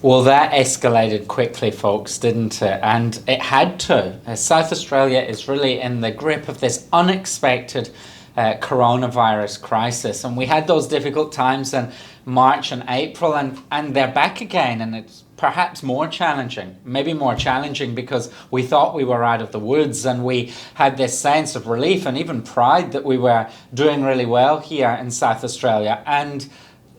Well, that escalated quickly, folks, didn't it? And it had to. South Australia is really in the grip of this unexpected coronavirus crisis. And we had those difficult times in March and April, and they're back again. And it's perhaps more challenging, maybe more challenging because we thought we were out of the woods and we had this sense of relief and even pride that we were doing really well here in South Australia. And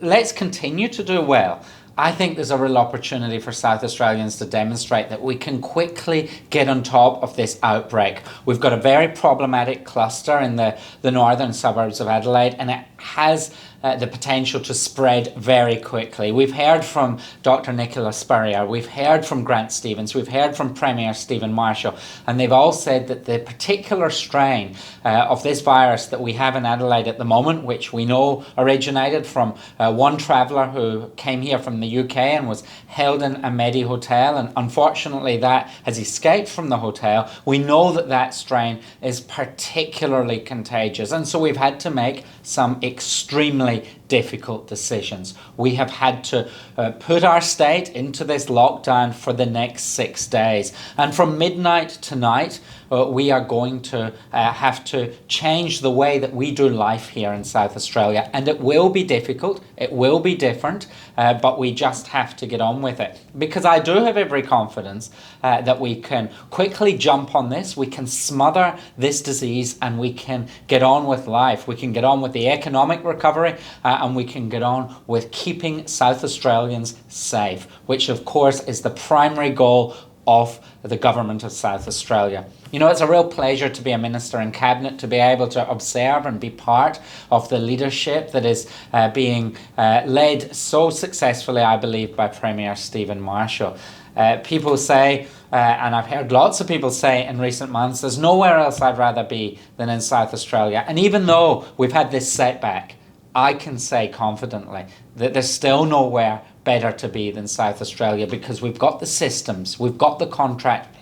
let's continue to do well. I think there's a real opportunity for South Australians to demonstrate that we can quickly get on top of this outbreak. We've got a very problematic cluster in the northern suburbs of Adelaide, and it has the potential to spread very quickly. We've heard from Dr. Nicola Spurrier, we've heard from Grant Stevens, we've heard from Premier Stephen Marshall, and they've all said that the particular strain of this virus that we have in Adelaide at the moment, which we know originated from one traveller who came here from the UK and was held in a Medi hotel, and unfortunately that has escaped from the hotel. We know that that strain is particularly contagious, and so we've had to make some extremely difficult decisions. We have had to put our state into this lockdown for the next 6 days, and from midnight tonight we are going to have to change the way that we do life here in South Australia, and it will be difficult, it will be different, but we just have to get on with it, because I do have every confidence that we can quickly jump on this, we can smother this disease, and we can get on with life. We can get on with the economic recovery, and we can get on with keeping South Australians safe, which of course is the primary goal of the government of South Australia. You know, it's a real pleasure to be a minister in cabinet, to be able to observe and be part of the leadership that is being led so successfully, I believe, by Premier Stephen Marshall. People say, and I've heard lots of people say in recent months, there's nowhere else I'd rather be than in South Australia. And even though we've had this setback, I can say confidently that there's still nowhere better to be than South Australia, because we've got the systems, we've got the contract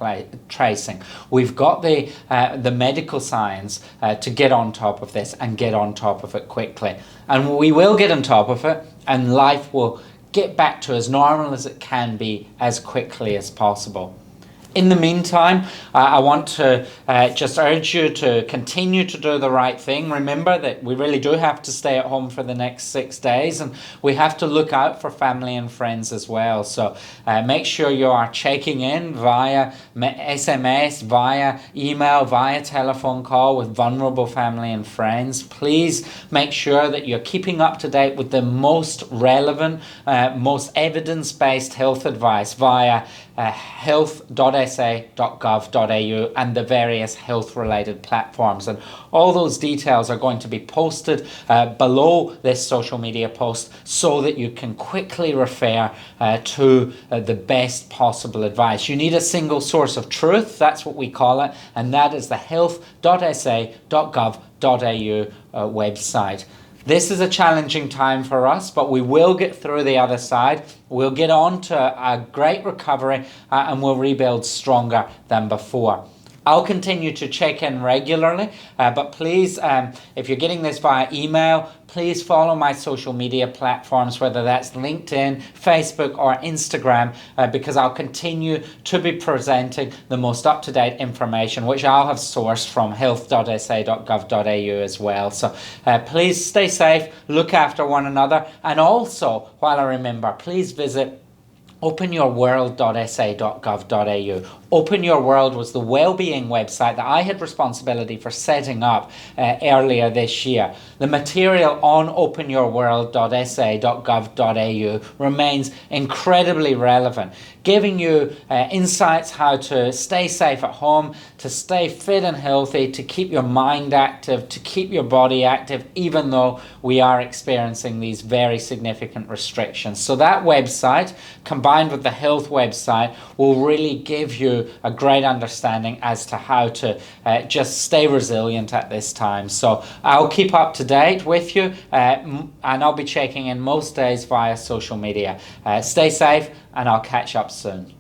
tracing, we've got the medical science to get on top of this and get on top of it quickly. And we will get on top of it, and life will get back to as normal as it can be as quickly as possible. In the meantime, I want to just urge you to continue to do the right thing. Remember that we really do have to stay at home for the next 6 days, and we have to look out for family and friends as well. So make sure you are checking in via SMS, via email, via telephone call with vulnerable family and friends. Please make sure that you're keeping up to date with the most relevant, most evidence-based health advice via health.sa.gov.au and the various health-related platforms. And all those details are going to be posted below this social media post so that you can quickly refer to the best possible advice. You need a single source of truth, that's what we call it, and that is the health.sa.gov.au website. This is a challenging time for us, but we will get through the other side. We'll get on to a great recovery and we'll rebuild stronger than before. I'll continue to check in regularly, but please, if you're getting this via email, please follow my social media platforms, whether that's LinkedIn, Facebook, or Instagram, because I'll continue to be presenting the most up-to-date information, which I'll have sourced from health.sa.gov.au as well. So please stay safe, look after one another, and also, while I remember, please visit openyourworld.sa.gov.au. Open Your World was the wellbeing website that I had responsibility for setting up earlier this year. The material on openyourworld.sa.gov.au remains incredibly relevant, giving you insights how to stay safe at home, to stay fit and healthy, to keep your mind active, to keep your body active, even though we are experiencing these very significant restrictions. So that website, combined with the health website, will really give you a great understanding as to how to just stay resilient at this time. So I'll keep up to date with you, and I'll be checking in most days via social media. Stay safe, and I'll catch up soon.